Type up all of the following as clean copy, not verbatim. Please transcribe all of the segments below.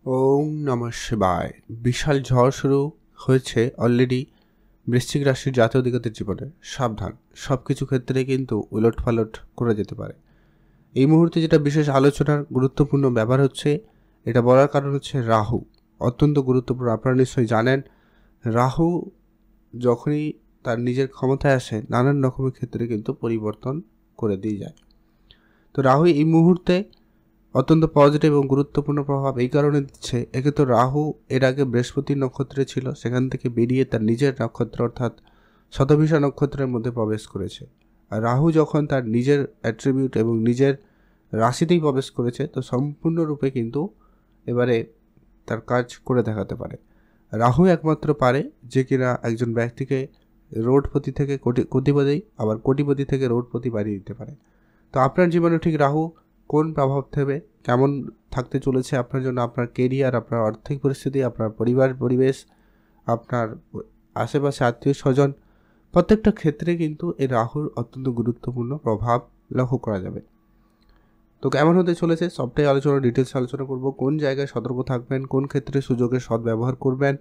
ওম নমঃ শিবায়। বিশাল ঝড় শুরু হয়েছে অলরেডি বৃশ্চিক রাশির জাতীয় অধিকারীদের জীবনে। সাবধান, সব কিছু ক্ষেত্রে কিন্তু উলটপালট করে যেতে পারে। এই মুহূর্তে যেটা বিশেষ আলোচনার গুরুত্বপূর্ণ ব্যাপার হচ্ছে, এটা বলার কারণ হচ্ছে রাহু অত্যন্ত গুরুত্বপূর্ণ। আপনারা নিশ্চয়ই জানেন, রাহু যখনই তার নিজের ক্ষমতায় আসে নানান রকমের ক্ষেত্রে কিন্তু পরিবর্তন করে দিয়ে যায়। তো রাহু এই মুহূর্তে অত্যন্ত পজিটিভ এবং গুরুত্বপূর্ণ প্রভাব এই কারণে দিচ্ছে, একে তো রাহু এর আগে বৃহস্পতির নক্ষত্রে ছিল, সেখান থেকে বেরিয়ে তার নিজের নক্ষত্র অর্থাৎ শতভিষা নক্ষত্রের মধ্যে প্রবেশ করেছে। আর রাহু যখন তার নিজের অ্যাট্রিবিউট এবং নিজের রাশিতেই প্রবেশ করেছে, তো সম্পূর্ণরূপে কিন্তু এবারে তার কাজ করে দেখাতে পারে। রাহু একমাত্র পারে যে কিনা একজন ব্যক্তিকে রোডপতি থেকে কোটিপতি, আবার কোটিপতি থেকে রোডপতি বানিয়ে দিতে পারে। তো আপনার জীবনে ঠিক রাহু কোন প্রভাব দেবে, কেমন থাকতে চলেছে আপনার জন্য, আপনার কেরিয়ার, আপনার আর্থিক পরিস্থিতি, আপনার পরিবার পরিবেশ, আপনার আশেপাশে আত্মীয় স্বজন, প্রত্যেকটা ক্ষেত্রে কিন্তু এই রাহুর অত্যন্ত গুরুত্বপূর্ণ প্রভাব লক্ষ্য করা যাবে। তো কেমন হতে চলেছে সবটাই আলোচনা, ডিটেলস আলোচনা করব। কোন জায়গায় সতর্ক থাকবেন, কোন ক্ষেত্রে সুযোগের সদ্ব্যবহার করবেন,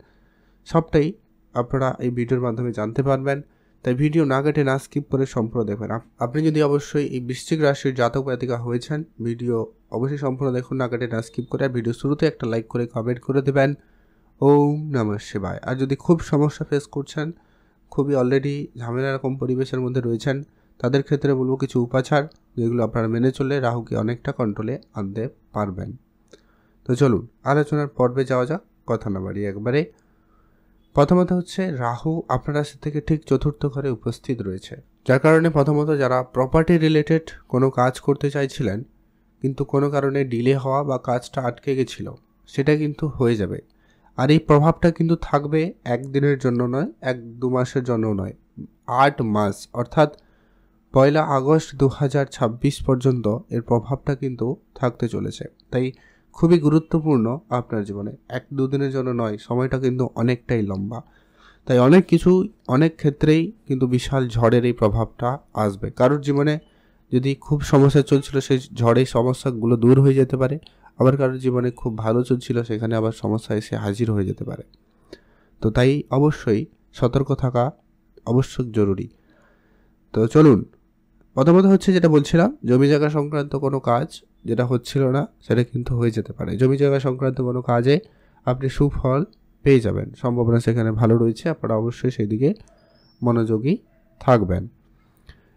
সবটাই আপনারা এই ভিডিওর মাধ্যমে জানতে পারবেন। তাই ভিডিও না কেটে না স্কিপ করে সম্পূর্ণ দেখবেন। আপনি যদি অবশ্যই এই বৃশ্চিক রাশির জাতক জাতিকা হয়েছেন, ভিডিও অবশ্যই সম্পূর্ণ দেখুন, না কেটে না স্কিপ করে। ভিডিও শুরুতে একটা লাইক করে কমেন্ট করে দেবেন ওম নমঃ শিবায়। আর যদি খুব সমস্যা ফেস করছেন, খুবই অলরেডি ঝামেলা রকম পরিবেশের মধ্যে রয়েছেন, তাদের ক্ষেত্রে বলবো কিছু উপাচার যেগুলো আপনারা মেনে চললে রাহুকে অনেকটা কন্ট্রোলে আনতে পারবেন। তো চলুন আলোচনার পর্বে যাওয়া যাক, কথা না বাড়িয়ে একবারে। প্রথমত হচ্ছে, রাহু আপনার রাশি থেকে ঠিক চতুর্থ ঘরে উপস্থিত রয়েছে, যার কারণে প্রথমত যারা প্রপার্টি রিলেটেড কোনো কাজ করতে চাইছিলেন কিন্তু কোনো কারণে ডিলে হওয়া বা কাজটা আটকে গেছিল, সেটা কিন্তু হয়ে যাবে। আর এই প্রভাবটা কিন্তু থাকবে একদিনের জন্য নয়, 1-2 মাসের জন্য নয়, 8 মাস অর্থাৎ 1 আগস্ট 2026 পর্যন্ত এর প্রভাবটা কিন্তু থাকতে চলেছে। তাই খুবই গুরুত্বপূর্ণ আপনার জীবনে, 1-2 দিনের জন্য নয়, সময়টা কিন্তু অনেকটাই লম্বা। তাই অনেক কিছু, অনেক ক্ষেত্রেই কিন্তু বিশাল ঝড়ের এই প্রভাবটা আসবে। কারোর জীবনে যদি খুব সমস্যা চলছিল, সেই ঝড়ের সমস্যাগুলো দূর হয়ে যেতে পারে। আবার কারোর জীবনে খুব ভালো চলছিল, সেখানে আবার সমস্যা এসে হাজির হয়ে যেতে পারে। তো তাই অবশ্যই সতর্ক থাকা অবশ্যই জরুরি। তো চলুন, প্রথমত হচ্ছে যেটা বলছিলাম, জমি জায়গা সংক্রান্ত কোনো কাজ যেটা হচ্ছিল না সেটা কিন্তু হয়ে যেতে পারে। জমি জায়গা সংক্রান্ত কোনো কাজে আপনি সুফল পেয়ে যাবেন, সম্ভাবনা সেখানে ভালো রয়েছে। আপনারা অবশ্যই সেই দিকে মনোযোগী থাকবেন।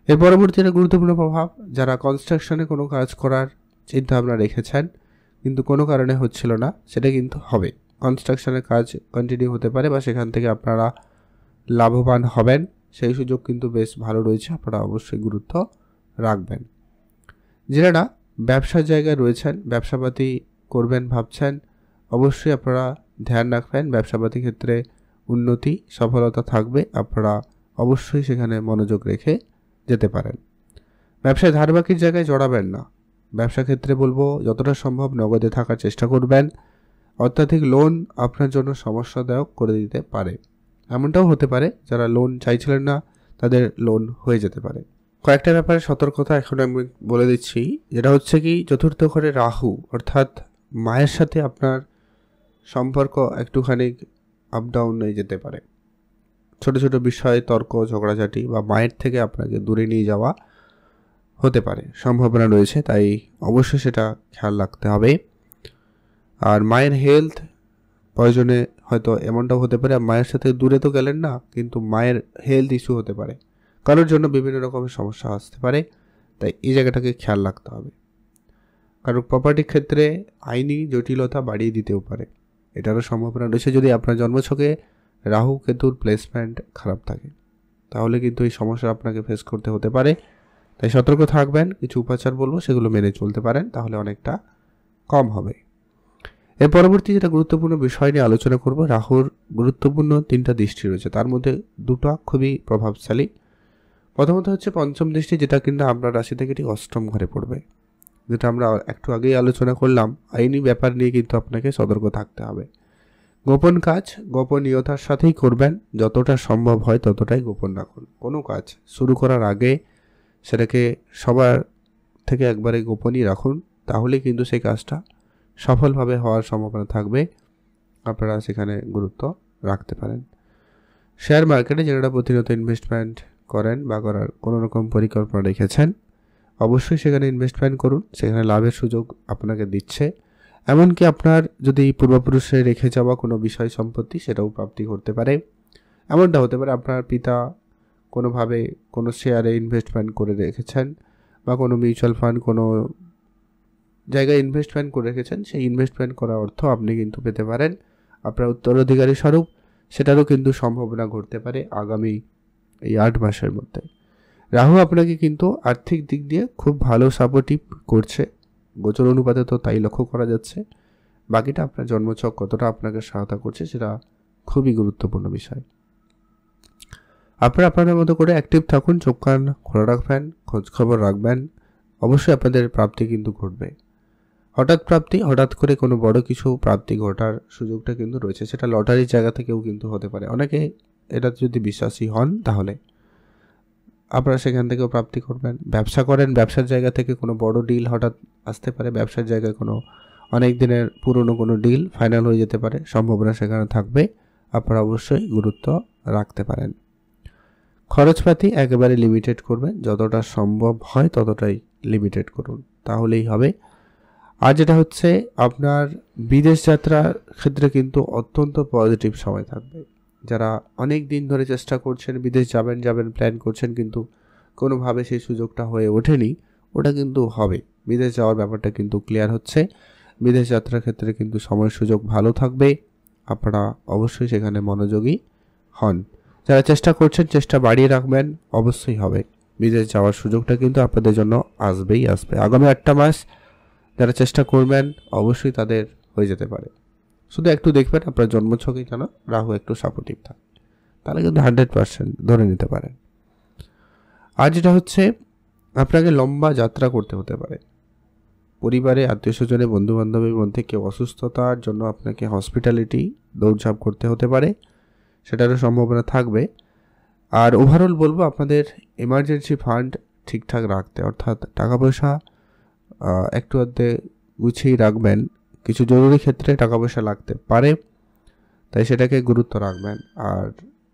এর পরবর্তী একটা গুরুত্বপূর্ণ প্রভাব, যারা কনস্ট্রাকশনে কোনো কাজ করার চিন্তা ভাবনা রেখেছেন কিন্তু কোনো কারণে হচ্ছিল না, সেটা কিন্তু হবে। কনস্ট্রাকশনের কাজ কন্টিনিউ হতে পারে বা সেখান থেকে আপনারা লাভবান হবেন, সেই সুযোগ কিন্তু বেশ ভালো রয়েছে। আপনারা অবশ্যই গুরুত্ব রাখবেন। যারা ব্যবসার জায়গায় রয়েছেন, ব্যবসাপাতি করবেন ভাবছেন, অবশ্যই আপনারা ধ্যান রাখবেন। ব্যবসাপাতি ক্ষেত্রে উন্নতি, সফলতা থাকবে, আপনারা অবশ্যই সেখানে মনোযোগ রেখে যেতে পারেন। ব্যবসায় ধারবাকির জায়গায় জড়াবেন না। ব্যবসা ক্ষেত্রে বলবো যতটা সম্ভব নগদে থাকার চেষ্টা করবেন। অত্যাধিক লোন আপনার জন্য সমস্যাদায়ক করে দিতে পারে। এমনটাও হতে পারে যারা লোন চাইছিলেন না, তাদের লোন হয়ে যেতে পারে। কয়েকটা ব্যাপারে সতর্কতা এখন আমি বলে দিচ্ছি, যেটা হচ্ছে কি, চতুর্থ ঘরে রাহু অর্থাৎ মায়ের সাথে আপনার সম্পর্ক একটুখানি আপ ডাউন হয়ে যেতে পারে। ছোট ছোট বিষয়ে তর্ক ঝগড়াঝাটি বা মায়ের থেকে আপনাকে দূরে নিয়ে যাওয়া হতে পারে, সম্ভাবনা রয়েছে। তাই অবশ্যই সেটা খেয়াল রাখতে হবে। আর মায়ের হেলথ, প্রয়োজনে হয়তো এমনটাও হতে পারে মায়ের সাথে দূরে তো গেলেন না, কিন্তু মায়ের হেলথ ইস্যু হতে পারে, কারোর জন্য বিভিন্ন রকমের সমস্যা আসতে পারে। তাই এই জায়গাটাকে খেয়াল রাখতে হবে। কারণ প্রপার্টির ক্ষেত্রে আইনি জটিলতা বাড়িয়ে দিতেও পারে, এটারও সম্ভাবনা রয়েছে যদি আপনার জন্মছকে রাহু কেতুর প্লেসমেন্ট খারাপ থাকে, তাহলে কিন্তু এই সমস্যা আপনাকে ফেস করতে হতে পারে। তাই সতর্ক থাকবেন। কিছু উপাচার বলবো, সেগুলো মেনে চলতে পারেন, তাহলে অনেকটা কম হবে। এর পরবর্তী যেটা গুরুত্বপূর্ণ বিষয় নিয়ে আলোচনা করব, রাহুর গুরুত্বপূর্ণ 3টা দৃষ্টি রয়েছে, তার মধ্যে 2টা খুবই প্রভাবশালী। প্রথমত হচ্ছে পঞ্চম দৃষ্টি, যেটা কিন্তু আপনার রাশি থেকে ঠিক অষ্টম ঘরে পড়বে, যেটা আমরা একটু আগেই আলোচনা করলাম। আইনি ব্যাপার নিয়ে কিন্তু আপনাকে সতর্ক থাকতে হবে। গোপন কাজ গোপনীয়তার সাথেই করবেন, যতটা সম্ভব হয় ততটাই গোপন রাখুন। কোনো কাজ শুরু করার আগে সেটাকে সবার থেকে একবারে গোপনই রাখুন, তাহলে কিন্তু সেই কাজটা সফলভাবে হওয়ার সম্ভাবনা থাকবে, আপনারা সেখানে গুরুত্ব রাখতে পারেন। শেয়ার মার্কেটে যারা প্রতিনিয়ত ইনভেস্টমেন্ট করেন বা করার কোনো রকম পরিকল্পনা রেখেছেন, অবশ্যই সেখানে ইনভেস্টমেন্ট করুন, সেখানে লাভের সুযোগ আপনাকে দিচ্ছে। এমনকি আপনার যদি পূর্বপুরুষে রেখে যাওয়া কোনো বিষয় সম্পত্তি সেটাও প্রাপ্তি করতে পারে। এমনটা হতে পারে আপনার পিতা কোনোভাবে কোনো শেয়ারে ইনভেস্টমেন্ট করে রেখেছেন বা কোনো মিউচুয়াল ফান্ড কোনো জায়গায় ইনভেস্টমেন্ট করে রেখেছেন, সেই ইনভেস্টমেন্ট করা অর্থ আপনি কিন্তু পেতে পারেন আপনার উত্তরাধিকারী স্বরূপ। সেটারও কিন্তু সম্ভাবনা ঘটতে পারে আগামী এই 8 মাসের মধ্যে। রাহু আপনাকে কিন্তু আর্থিক দিক দিয়ে খুব ভালো সাপোর্টিভ করছে, গোচর অনুপাতে তো তাই লক্ষ্য করা যাচ্ছে। বাকিটা আপনার জন্মছক কতটা আপনাকে সহায়তা করছে সেটা খুবই গুরুত্বপূর্ণ বিষয়। আপনারা আপনাদের মতো করে অ্যাক্টিভ থাকুন, চোখ কান খোলা রাখবেন, খোঁজখবর রাখবেন, অবশ্যই আপনাদের প্রাপ্তি কিন্তু ঘটবে। হঠাৎ প্রাপ্তি, হঠাৎ করে কোনো বড় কিছু প্রাপ্তি ঘটার সুযোগটা কিন্তু রয়েছে, সেটা লটারির জায়গা থেকেও কিন্তু হতে পারে। অনেকে এটা যদি বিশ্বাসী হন তাহলে আপনারা সেখান থেকেও প্রাপ্তি করবেন। ব্যবসা করেন, ব্যবসার জায়গা থেকে কোনো বড় ডিল হঠাৎ আসতে পারে, ব্যবসার জায়গায় কোনো অনেক দিনের পুরনো কোনো ডিল ফাইনাল হয়ে যেতে পারে, সম্ভাবনা সেখানে থাকবে, আপনারা অবশ্যই গুরুত্ব রাখতে পারেন। খরচপাতি একেবারে লিমিটেড করবেন, যতটা সম্ভব হয় ততটাই লিমিটেড করুন, তাহলেই হবে। আর যেটা হচ্ছে আপনার বিদেশ যাত্রার ক্ষেত্রে কিন্তু অত্যন্ত পজিটিভ সময় থাকবে। যারা অনেক দিন ধরে চেষ্টা করছেন বিদেশ যাবেন প্ল্যান করছেন, কিন্তু কোনোভাবে সেই সুযোগটা হয়ে ওঠেনি, ওটা কিন্তু হবে। বিদেশ যাওয়ার ব্যাপারটা কিন্তু ক্লিয়ার হচ্ছে। বিদেশ যাত্রার ক্ষেত্রে কিন্তু সময় সুযোগ ভালো থাকবে, আপনারা অবশ্যই সেখানে মনোযোগী হন। যারা চেষ্টা করছেন চেষ্টা বাড়িয়ে রাখবেন, অবশ্যই হবে। বিদেশ যাওয়ার সুযোগটা কিন্তু আপনাদের জন্য আসবেই আসবে। আগামী 8টা মাস যারা চেষ্টা করবেন অবশ্যই তাদের হয়ে যেতে পারে। শুধু একটু দেখবেন আপনার জন্মছকে যেন রাহু একটু সাপোর্টিভ থাকে, তাহলে কিন্তু 100% ধরে নিতে পারেন। আর যেটা হচ্ছে আপনাকে লম্বা যাত্রা করতে হতে পারে, পরিবারে আত্মীয় স্বজনের বন্ধু বান্ধবের মধ্যে কেউ অসুস্থতার জন্য আপনাকে হসপিটালিটি দৌড়ঝাঁপ করতে হতে পারে, সেটারও সম্ভাবনা থাকবে। আর ওভারঅল বলবো আপনাদের এমার্জেন্সি ফান্ড ঠিকঠাক রাখতে, অর্থাৎ টাকা পয়সা একটু আধটু গুছিয়ে রাখবেন। কিছু জরুরি ক্ষেত্রে টাকা পয়সা লাগতে পারে, তাই সেটাকে গুরুত্ব রাখবেন। আর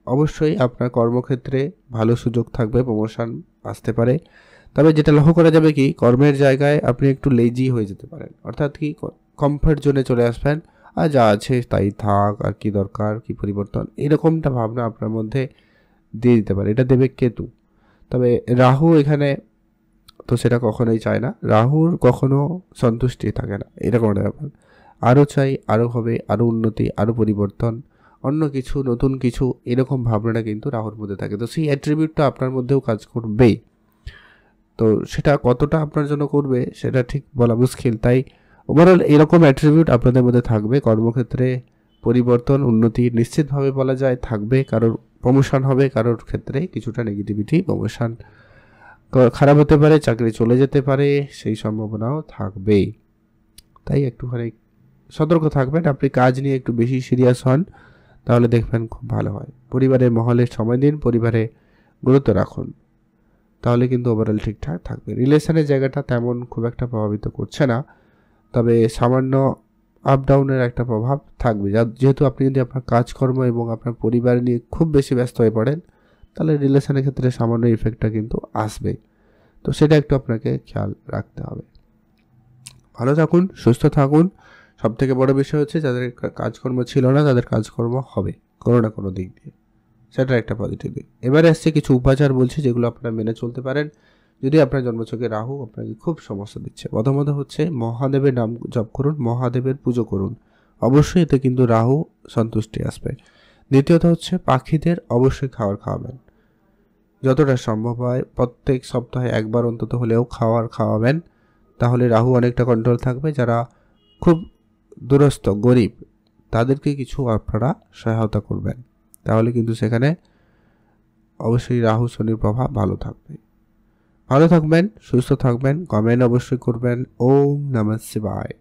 অবশ্যই আপনার কর্মক্ষেত্রে ভালো সুযোগ থাকবে, প্রমোশন আসতে পারে। তবে যেটা লক্ষ্য করা যাবে কি, কর্মের জায়গায় আপনি একটু লেজি হয়ে যেতে পারেন, অর্থাৎ কি কমফর্ট জোনে চলে আসবেন, আর যা আছে তাই থাক, আর কি দরকার, কি পরিবর্তন, এরকমটা ভাবনা আপনার মধ্যে দিয়ে দিতে পারে। এটা দেবে কেতু। তবে রাহু এখানে তো সেটা কখনোই চায় না, রাহুর কখনো সন্তুষ্টি থাকে না, এরকম একটা ব্যাপার। আরও চাই, আরও হবে, আরও উন্নতি, আরও পরিবর্তন, অন্য কিছু, নতুন কিছু, এরকম ভাবনাটা কিন্তু রাহুর মধ্যে থাকে। তো সেই অ্যাট্রিবিউটটা আপনার মধ্যেও কাজ করবেই। তো সেটা কতটা আপনার জন্য করবে সেটা ঠিক বলা মুশকিল। তাই ওভারঅল এরকম অ্যাট্রিবিউট আপনাদের মধ্যে থাকবে। কর্মক্ষেত্রে পরিবর্তন, উন্নতি নিশ্চিতভাবে বলা যায় থাকবে। কারোর প্রমোশন হবে, কারোর ক্ষেত্রে কিছুটা নেগেটিভিটি, প্রমোশন খারাপ হতে পারে, চাকরি চলে যেতে পারে, সেই সম্ভাবনাও থাকবেই। তাই একটুখানি সতর্ক থাকবেন। আপনি কাজ নিয়ে একটু বেশি সিরিয়াস হন, তাহলে দেখবেন খুব ভালো হয়। পরিবারের মহলে সময় দিন, পরিবারে গুরুত্ব রাখুন, তাহলে কিন্তু ওভারঅল ঠিকঠাক থাকবে। রিলেশনের জায়গাটা তেমন খুব একটা প্রভাবিত করছে না, তবে সামান্য আপ ডাউনের একটা প্রভাব থাকবে। যেহেতু আপনি যদি আপনার কাজকর্ম এবং আপনার পরিবার নিয়ে খুব বেশি ব্যস্ত হয়ে পড়েন, তাহলে রিলেশনের ক্ষেত্রে সামান্য ইফেক্টটা কিন্তু আসবে। তো সেটা একটু আপনাকে খেয়াল রাখতে হবে। ভালো থাকুন, সুস্থ থাকুন। সব থেকে বড় বিষয় হচ্ছে যাদের কাজকর্ম ছিল না তাদের কাজকর্ম হবে কোনো না কোনো দিক দিয়ে, সেটা একটা পজিটিভ দিক। এবারে আসছে কিছু উপাচার বলছি যেগুলো আপনারা মেনে চলতে পারেন যদি আপনার জন্মছকে রাহু আপনাকে খুব সমস্যা দিচ্ছে। প্রথমত হচ্ছে মহাদেবের নাম জপ করুন, মহাদেবের পুজো করুন, অবশ্যই এতে কিন্তু রাহু সন্তুষ্টি আসবে। দ্বিতীয়ত হচ্ছে পাখিদের অবশ্যই খাবার খাওয়াবেন, যতটা সম্ভব হয় প্রত্যেক সপ্তাহে একবার অন্তত হলেও খাওয়াবেন, তাহলে রাহু অনেকটা কন্ট্রোল থাকবে। যারা খুব দুরস্থ গরিব তাদেরকে কিছু আপনারা সহায়তা করবেন, তাহলে কিন্তু সেখানে অবশ্যই রাহু শনির প্রভাব ভালো থাকবে। ভালো থাকবেন, সুস্থ থাকবেন, কমেন্ট অবশ্যই করবেন। ওম নমঃ শিবায়।